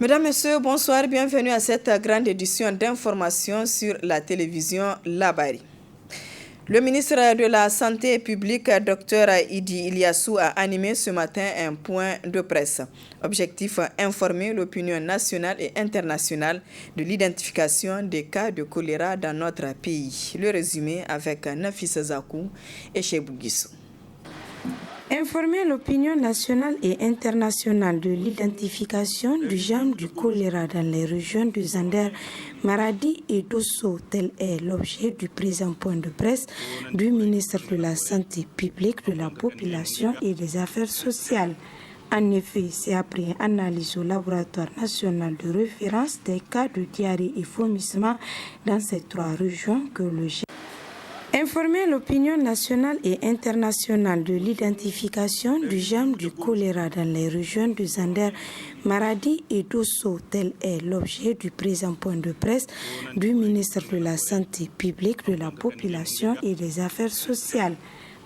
Mesdames, Messieurs, bonsoir, bienvenue à cette grande édition d'information sur la télévision Labari. Le ministre de la Santé publique, Dr Idi Iliassou, a animé ce matin un point de presse. Objectif, informer l'opinion nationale et internationale de l'identification des cas de choléra dans notre pays. Le résumé avec Nafissa Zakou et Chebou Guissou. Informer l'opinion nationale et internationale de l'identification du germe du choléra dans les régions de Zander, Maradi et Dosso, tel est l'objet du présent point de presse du ministre de la Santé publique, de la Population et des Affaires sociales. En effet, c'est après analyse au laboratoire national de référence des cas de diarrhée et vomissement dans ces trois régions que le germe. Informer l'opinion nationale et internationale de l'identification du germe du choléra dans les régions de Zander, Maradi et Dosso, tel est l'objet du présent point de presse du ministre de la Santé publique, de la Population et des Affaires sociales.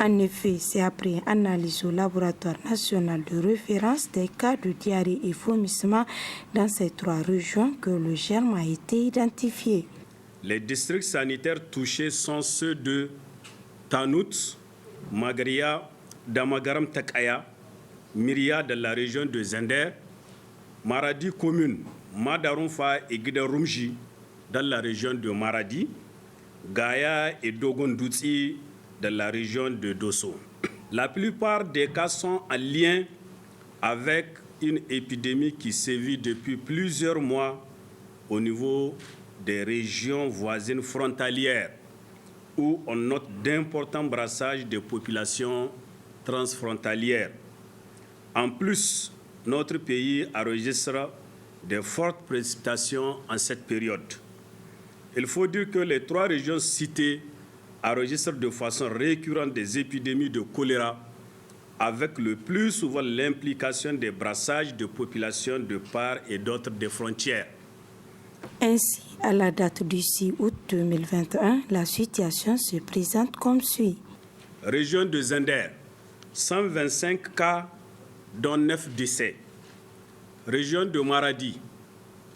En effet, c'est après analyse au laboratoire national de référence des cas de diarrhée et vomissement dans ces trois régions que le germe a été identifié. Les districts sanitaires touchés sont ceux de Tanout, Magaria, Damagaram Takaya, Myria dans la région de Zender, Maradi commune, Madarumfa et Guidarumji dans la région de Maradi, Gaya et Dogondoutsi dans la région de Dosso. La plupart des cas sont en lien avec une épidémie qui sévit depuis plusieurs mois au niveau des régions voisines frontalières où on note d'importants brassages de populations transfrontalières. En plus, notre pays enregistre de fortes précipitations en cette période. Il faut dire que les trois régions citées enregistrent de façon récurrente des épidémies de choléra avec le plus souvent l'implication des brassages de populations de part et d'autre des frontières. Ainsi, à la date du 6 août 2021, la situation se présente comme suit. Région de Zender, 125 cas, dont 9 décès. Région de Maradi,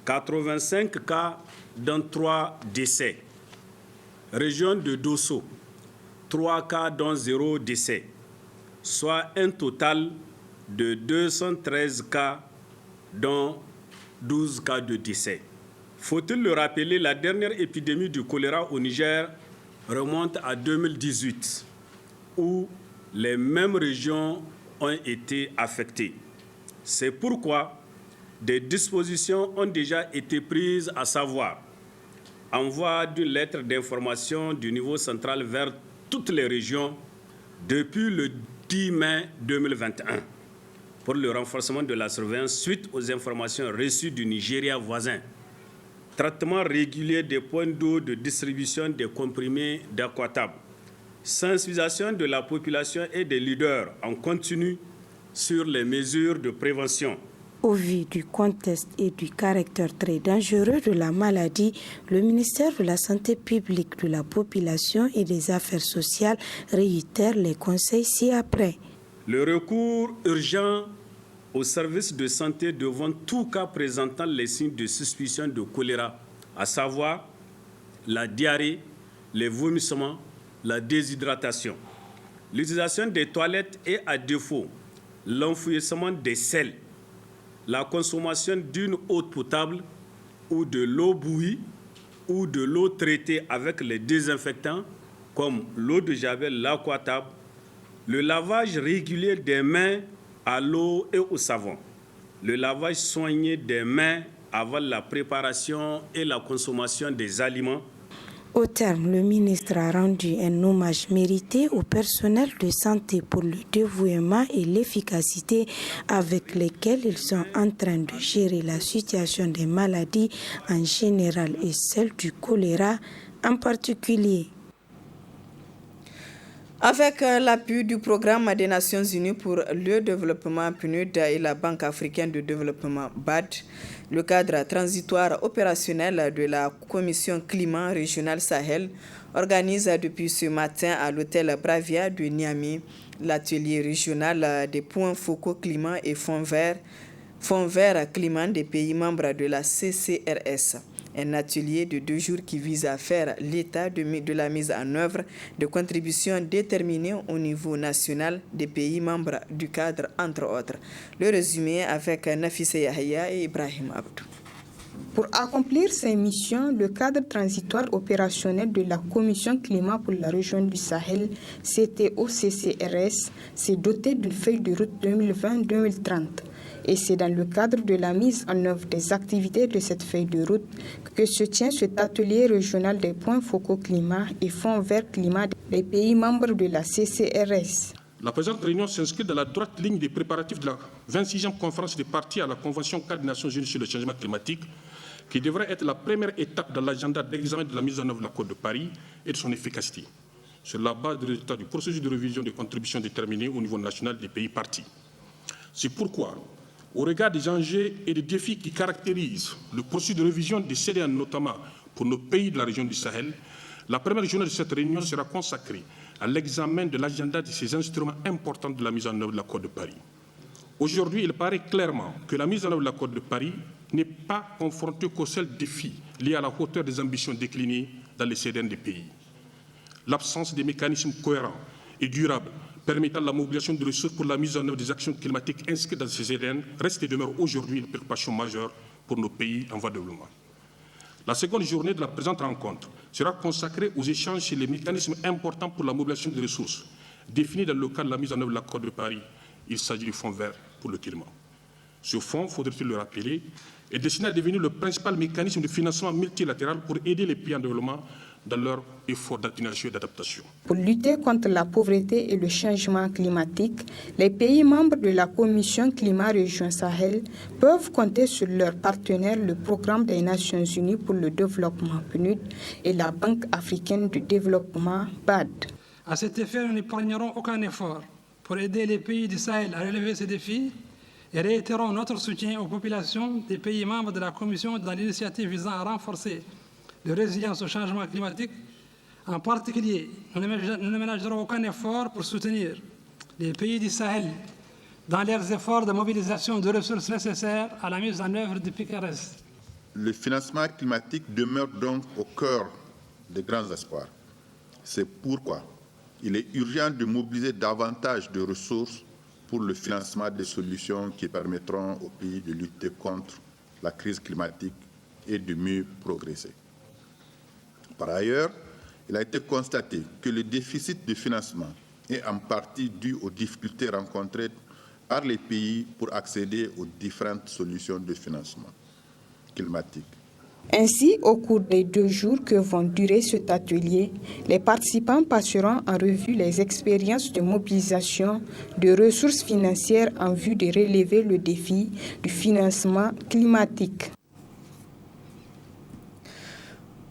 85 cas, dont 3 décès. Région de Dosso, 3 cas, dont 0 décès. Soit un total de 213 cas, dont 12 cas de décès. Faut-il le rappeler, la dernière épidémie du choléra au Niger remonte à 2018, où les mêmes régions ont été affectées. C'est pourquoi des dispositions ont déjà été prises, à savoir envoi d'une lettre d'information du niveau central vers toutes les régions depuis le 10 mai 2021 pour le renforcement de la surveillance suite aux informations reçues du Nigeria voisin. Traitement régulier des points d'eau de distribution des comprimés d'Aquatab. Sensibilisation de la population et des leaders en continu sur les mesures de prévention. Au vu du contexte et du caractère très dangereux de la maladie, le ministère de la Santé publique, de la Population et des Affaires sociales réitère les conseils ci-après. Le recours urgent au service de santé devant tout cas présentant les signes de suspicion de choléra, à savoir la diarrhée, les vomissements, la déshydratation. L'utilisation des toilettes et, à défaut, l'enfouissement des selles, la consommation d'une eau potable ou de l'eau bouillie ou de l'eau traitée avec les désinfectants comme l'eau de javel, l'Aquatab, le lavage régulier des mains à l'eau et au savon, le lavage soigné des mains avant la préparation et la consommation des aliments. Au terme, le ministre a rendu un hommage mérité au personnel de santé pour le dévouement et l'efficacité avec lesquels ils sont en train de gérer la situation des maladies en général et celle du choléra en particulier. Avec l'appui du programme des Nations Unies pour le développement PNUD et la Banque africaine de développement BAD, le cadre transitoire opérationnel de la Commission climat régionale Sahel organise depuis ce matin à l'hôtel Bravia de Niamey l'atelier régional des points focaux climat et fonds verts Fonds vert climat des pays membres de la CCRS. Un atelier de 2 jours qui vise à faire l'état de la mise en œuvre de contributions déterminées au niveau national des pays membres du cadre, entre autres. Le résumé avec Nafissa Yahya et Ibrahim Abdou. Pour accomplir ces missions, le cadre transitoire opérationnel de la Commission climat pour la région du Sahel, CTO-CCRS, s'est doté d'une feuille de route 2020-2030. Et c'est dans le cadre de la mise en œuvre des activités de cette feuille de route que se tient cet atelier régional des points focaux climat et fonds vert climat des pays membres de la CCRS. La présente réunion s'inscrit dans la droite ligne des préparatifs de la 26e conférence des parties à la Convention cadre des Nations Unies sur le changement climatique, qui devrait être la première étape dans l'agenda d'examen de la mise en œuvre de l'accord de Paris et de son efficacité, sur la base des résultats du processus de révision des contributions déterminées au niveau national des pays parties. C'est pourquoi, au regard des enjeux et des défis qui caractérisent le processus de révision des CDN, notamment pour nos pays de la région du Sahel, la première journée de cette réunion sera consacrée à l'examen de l'agenda de ces instruments importants de la mise en œuvre de l'accord de Paris. Aujourd'hui, il paraît clairement que la mise en œuvre de l'accord de Paris n'est pas confrontée qu'aux seuls défis liés à la hauteur des ambitions déclinées dans les CDN des pays. L'absence des mécanismes cohérents et durables permettant la mobilisation de ressources pour la mise en œuvre des actions climatiques inscrites dans ces CDN reste et demeure aujourd'hui une préoccupation majeure pour nos pays en voie de développement. La seconde journée de la présente rencontre sera consacrée aux échanges sur les mécanismes importants pour la mobilisation des ressources définis dans le cadre de la mise en œuvre de l'accord de Paris. Il s'agit du Fonds vert pour le climat. Ce fonds, faudrait-il le rappeler, est destiné à devenir le principal mécanisme de financement multilatéral pour aider les pays en développement dans leur effort d'atténuation et d'adaptation. Pour lutter contre la pauvreté et le changement climatique, les pays membres de la Commission Climat Région Sahel peuvent compter sur leurs partenaires, le Programme des Nations Unies pour le développement PNUD et la Banque africaine de développement BAD. À cet effet, nous n'épargnerons aucun effort pour aider les pays du Sahel à relever ces défis et réitérons notre soutien aux populations des pays membres de la Commission dans l'initiative visant à renforcer la résilience au changement climatique. En particulier, nous ne ménagerons aucun effort pour soutenir les pays du Sahel dans leurs efforts de mobilisation de ressources nécessaires à la mise en œuvre du PKRS. Le financement climatique demeure donc au cœur des grands espoirs. C'est pourquoi il est urgent de mobiliser davantage de ressources pour le financement des solutions qui permettront aux pays de lutter contre la crise climatique et de mieux progresser. Par ailleurs, il a été constaté que le déficit de financement est en partie dû aux difficultés rencontrées par les pays pour accéder aux différentes solutions de financement climatique. Ainsi, au cours des 2 jours que vont durer cet atelier, les participants passeront en revue les expériences de mobilisation de ressources financières en vue de relever le défi du financement climatique.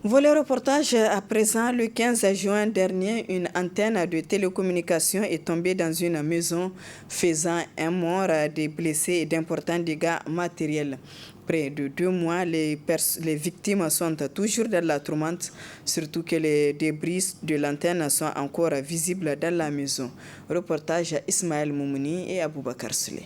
Volet reportage à présent, le 15 juin dernier, une antenne de télécommunication est tombée dans une maison, faisant un mort, des blessés et d'importants dégâts matériels. Près de 2 mois, les victimes sont toujours dans la tourmente, surtout que les débris de l'antenne sont encore visibles dans la maison. Reportage à Ismaël Moumouni et Aboubakar Souley.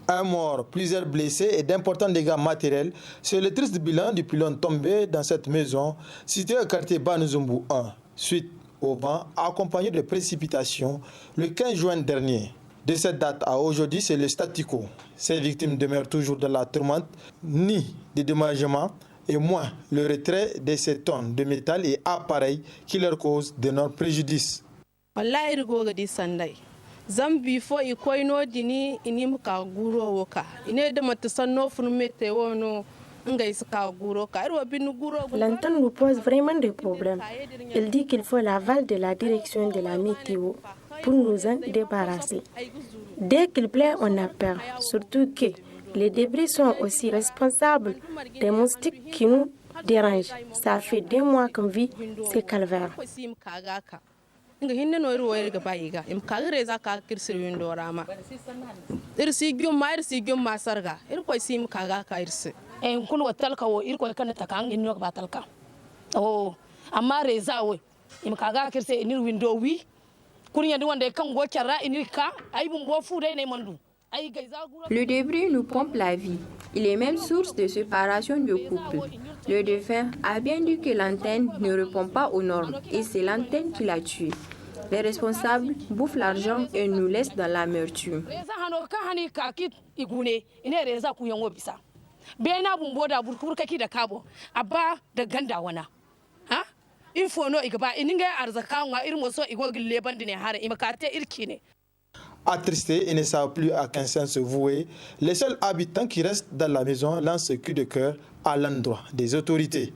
Un mort, plusieurs blessés et d'importants dégâts matériels, c'est le triste bilan du pylône tombé dans cette maison située au quartier Banuzumbu 1, suite au vent accompagné de précipitations le 15 juin dernier. De cette date à aujourd'hui, c'est le statu quo. Ces victimes demeurent toujours dans la tourmente, ni dédommagement et moins le retrait de ces tonnes de métal et appareils qui leur causent d'énormes préjudices. Zambi fo ikoino dini inim ka guro woka ine de matsanno funmete wono ngai ska guro ka ro binu guro. L'antenne nous pose vraiment des problèmes. Il dit qu'il faut l'aval de la direction de la météo pour nous en débarrasser. Dès qu'il plaît, on a peur, surtout que les débris sont aussi responsables des moustiques qui nous dérangent. Ça fait 2 mois qu'on vit ces calvaires. Nga hinne no ro wer ga bayiga im kagre za ka kirsi windo rama irsi gyum sarga ko sim kaga ka irsi kun watalka wo ko kan ta kan inno ba talka amma reza wo im kaga kirsi inir windo wi kunya di wanda kan go kyarra inir ka ai bun go fu dai ne mandu Le débris nous pompe la vie. Il est même source de séparation de couple. Le défunt a bien dit que l'antenne ne répond pas aux normes et c'est l'antenne qui l'a tué. Les responsables bouffent l'argent et nous laissent dans l'amertume. Attristés et ne savent plus à quel sens se vouer, les seuls habitants qui restent dans la maison lancent ce cri de cœur à l'endroit des autorités.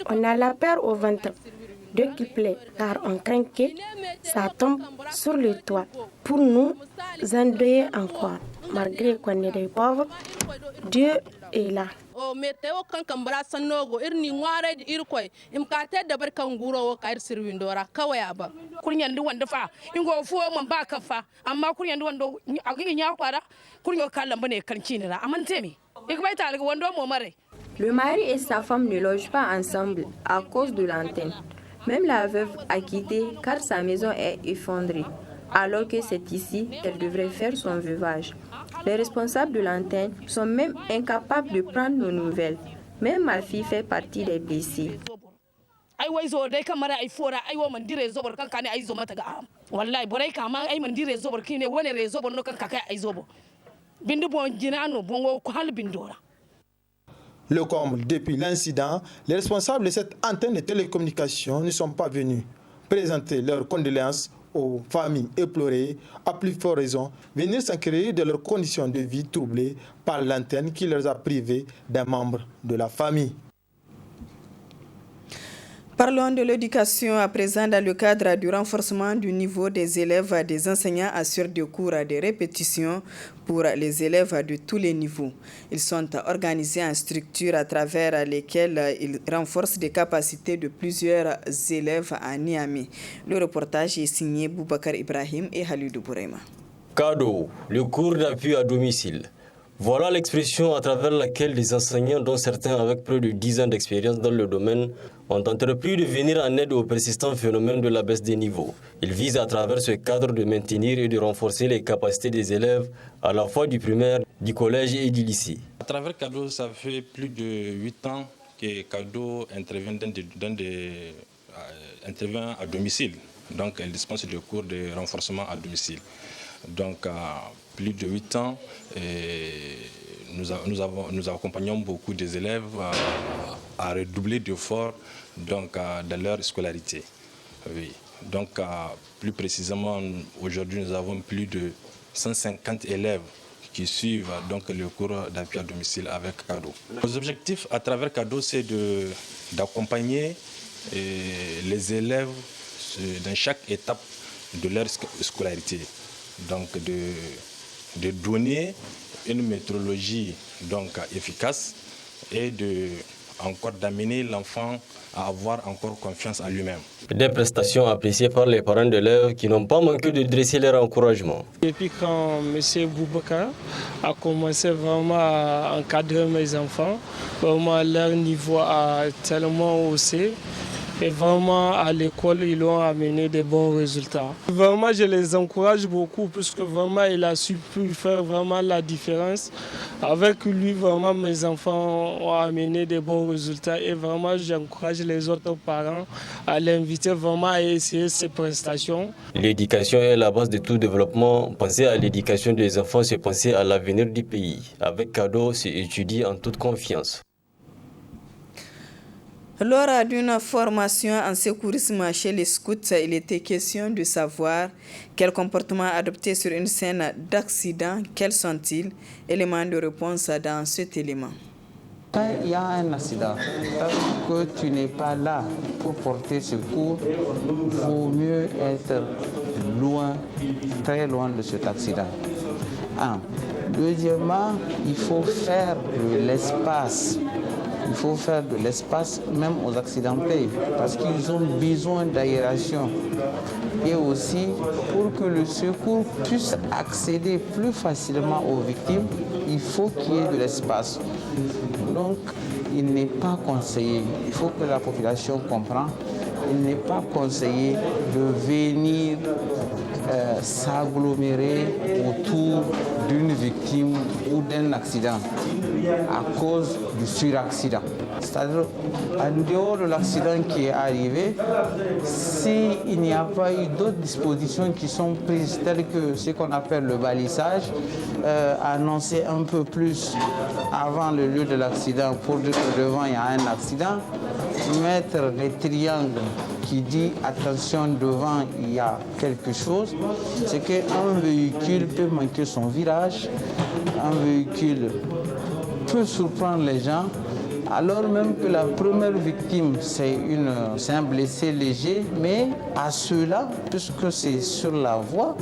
On a la peur au ventre de qu'il plaît, car on craint que ça tombe sur le toit pour nous endeuiller encore. Malgré qu'on est des pauvres, Dieu est là. Le mari et sa femme ne logent pas ensemble à cause de l'antenne. Même la veuve a quitté car sa maison est effondrée, alors que c'est ici qu'elle devrait faire son veuvage. Les responsables de l'antenne sont même incapables de prendre nos nouvelles. Même ma fille fait partie des blessés. Le comble, depuis l'incident, les responsables de cette antenne de télécommunications ne sont pas venus présenter leurs condoléances aux familles éplorées, à plus forte raison, venir s'enquérir de leurs conditions de vie troublées par l'antenne qui les a privés d'un membre de la famille. Parlons de l'éducation à présent dans le cadre du renforcement du niveau des élèves. Des enseignants assurent des cours de répétition pour les élèves de tous les niveaux. Ils sont organisés en structures à travers lesquelles ils renforcent les capacités de plusieurs élèves à Niamey. Le reportage est signé Boubacar Ibrahim et Halidou Bourema. Cadeau, le cours d'appui à domicile. Voilà l'expression à travers laquelle les enseignants, dont certains avec plus de 10 ans d'expérience dans le domaine, ont entrepris de venir en aide au persistant phénomène de la baisse des niveaux. Ils visent à travers ce cadre de maintenir et de renforcer les capacités des élèves, à la fois du primaire, du collège et du lycée. À travers Cadeau, ça fait plus de 8 ans que Cadeau intervient à domicile. Donc, elle dispense des cours de renforcement à domicile. Donc, plus de 8 ans, nous accompagnons beaucoup des élèves à redoubler d'efforts dans leur scolarité. Oui. Donc, plus précisément, aujourd'hui, nous avons plus de 150 élèves qui suivent donc le cours d'appui à domicile avec Cadeau. Nos objectifs à travers Cadeau, c'est d'accompagner les élèves dans chaque étape de leur scolarité. Donc, de donner une méthodologie donc efficace et d'amener l'enfant à avoir encore confiance en lui-même. Des prestations appréciées par les parents d'élèves qui n'ont pas manqué de dresser leur encouragement. Depuis quand M. Boubacar a commencé vraiment à encadrer mes enfants, vraiment leur niveau a tellement haussé. Et vraiment, à l'école, ils ont amené des bons résultats. Vraiment, je les encourage beaucoup puisque vraiment, il a su faire vraiment la différence. Avec lui, vraiment, mes enfants ont amené des bons résultats. Et vraiment, j'encourage les autres parents à l'inviter vraiment à essayer ces prestations. L'éducation est la base de tout développement. Penser à l'éducation des enfants, c'est penser à l'avenir du pays. Avec Cadeau, c'est étudier en toute confiance. Lors d'une formation en secourisme chez les scouts, il était question de savoir quel comportement adopter sur une scène d'accident, quels sont-ils? Éléments de réponse dans cet élément. Quand il y a un accident, tant que tu n'es pas là pour porter secours, il vaut mieux être loin, très loin de cet accident. Deuxièmement, il faut faire de l'espace. Il faut faire de l'espace même aux accidentés parce qu'ils ont besoin d'aération. Et aussi, pour que le secours puisse accéder plus facilement aux victimes, il faut qu'il y ait de l'espace. Donc, il n'est pas conseillé, il faut que la population comprenne, il n'est pas conseillé de venir s'agglomérer autour d'une victime ou d'un accident à cause du suraccident. C'est-à-dire, en dehors de l'accident qui est arrivé, s'il n'y a pas eu d'autres dispositions qui sont prises, telles que ce qu'on appelle le balisage, annoncer un peu plus avant le lieu de l'accident pour dire que devant il y a un accident, mettre des triangles qui dit attention devant il y a quelque chose, c'est qu'un véhicule peut manquer son virage, un véhicule peut surprendre les gens, alors même que la première victime c'est un blessé léger, mais à cela, puisque c'est sur la voie,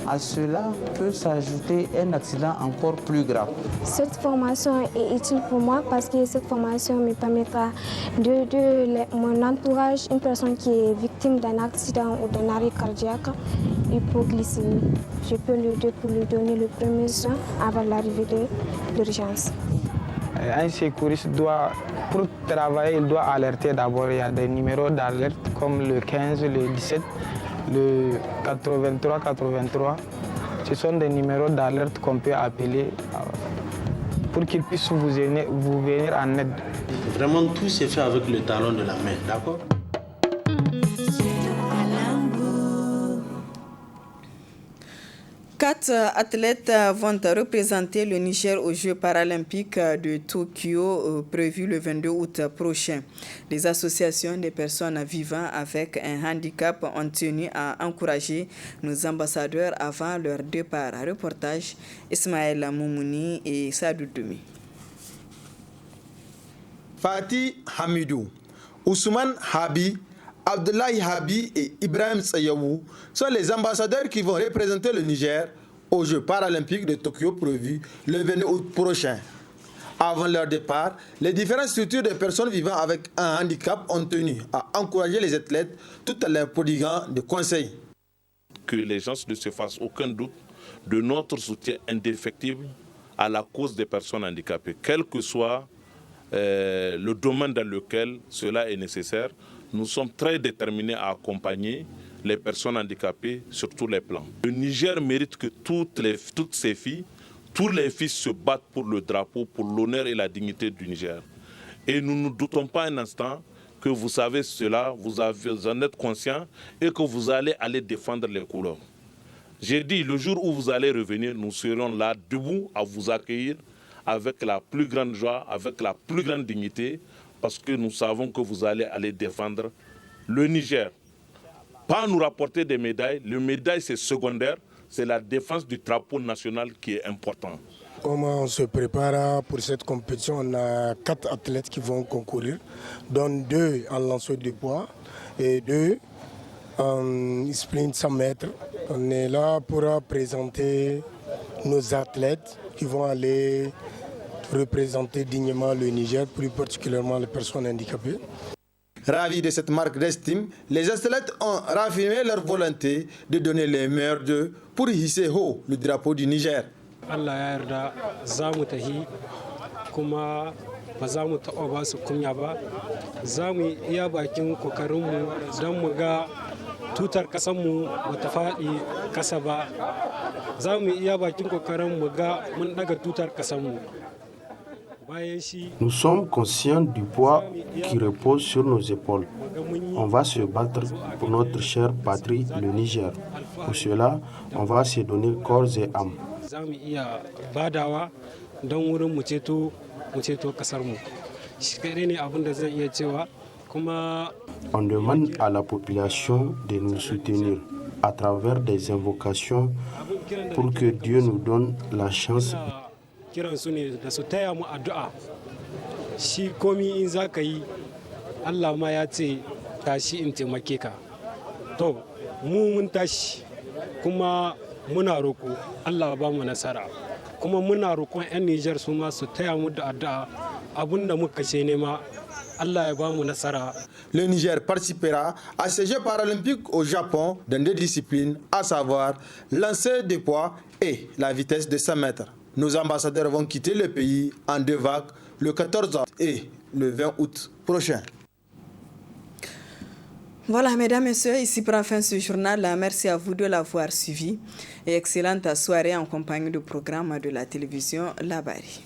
à cela peut s'ajouter un accident encore plus grave. Cette formation est utile pour moi parce que cette formation me permettra de mon entourage, une personne qui est victime d'un accident ou d'un arrêt cardiaque, hypoglycémie. Je peux l'aider pour lui donner le premier soin avant l'arrivée de l'urgence. Un secouriste doit, pour travailler, il doit alerter d'abord. Il y a des numéros d'alerte comme le 15, le 17, le 83, 83. Ce sont des numéros d'alerte qu'on peut appeler pour qu'ils puissent vous venir en aide. Vraiment, tout se fait avec le talon de la main, d'accord? Quatre athlètes vont représenter le Niger aux Jeux paralympiques de Tokyo prévus le 22 août prochain. Les associations des personnes vivant avec un handicap ont tenu à encourager nos ambassadeurs avant leur départ. Reportage Ismaël Moumouni et Sadou Doumi. Fatih Hamidou, Ousmane Habi, Abdoulaye Habi et Ibrahim Sayawou sont les ambassadeurs qui vont représenter le Niger aux Jeux paralympiques de Tokyo prévus le 20 août prochain. Avant leur départ, les différentes structures de personnes vivant avec un handicap ont tenu à encourager les athlètes tout en leur prodiguant des conseils. Que les gens ne se fassent aucun doute de notre soutien indéfectible à la cause des personnes handicapées, quel que soit le domaine dans lequel cela est nécessaire. Nous sommes très déterminés à accompagner les personnes handicapées sur tous les plans. Le Niger mérite que toutes ces filles, tous les fils se battent pour le drapeau, pour l'honneur et la dignité du Niger. Et nous ne doutons pas un instant que vous savez cela, vous en êtes conscients et que vous allez aller défendre les couleurs. J'ai dit, le jour où vous allez revenir, nous serons là, debout, à vous accueillir avec la plus grande joie, avec la plus grande dignité, parce que nous savons que vous allez aller défendre le Niger. Pas nous rapporter des médailles. Les médailles, c'est secondaire. C'est la défense du drapeau national qui est important. Comment on se prépare pour cette compétition? On a 4 athlètes qui vont concourir, dont 2 en lancer de poids et 2 en sprint 100 mètres. On est là pour présenter nos athlètes qui vont aller représenter dignement le Niger, plus particulièrement les personnes handicapées. Ravis de cette marque d'estime, les athlètes ont raffirmé leur volonté de donner les meilleurs d'eux pour hisser haut le drapeau du Niger. Allah ya yarda za mu tahi kuma ba za mu taɓa ba su kunya ba, za mu iya bakin kokarinmu don mu ga tutar ƙasarmu ba ta faɗi ƙasa ba, za mu iya bakin kokarin mu ga mun ɗaga tutar ƙasarmu. Nous sommes conscients du poids qui repose sur nos épaules. On va se battre pour notre chère patrie, le Niger. Pour cela, on va se donner corps et âme. On demande à la population de nous soutenir à travers des invocations pour que Dieu nous donne la chance. Kiransu ne da su taya mu addu'a, shi komi in za ka yi Allah ma ya ce tashi in taimake ka. To mu mun tashi kuma muna roƙo Allah ba mu nasara, kuma muna roƙon 'yan Nijar su ma su taya mu da addu'a abinda muka ce nema Allah ya ba mu nasara. Le Niger participera à ces Jeux paralympiques au Japon dans 2 disciplines, à savoir lancer des poids et la vitesse de 100 mètres. Nos ambassadeurs vont quitter le pays en 2 vagues, le 14 et le 20 août prochain. Voilà, mesdames, messieurs, ici prend fin ce journal. Merci à vous de l'avoir suivi et excellente soirée en compagnie du programme de la télévision Labari.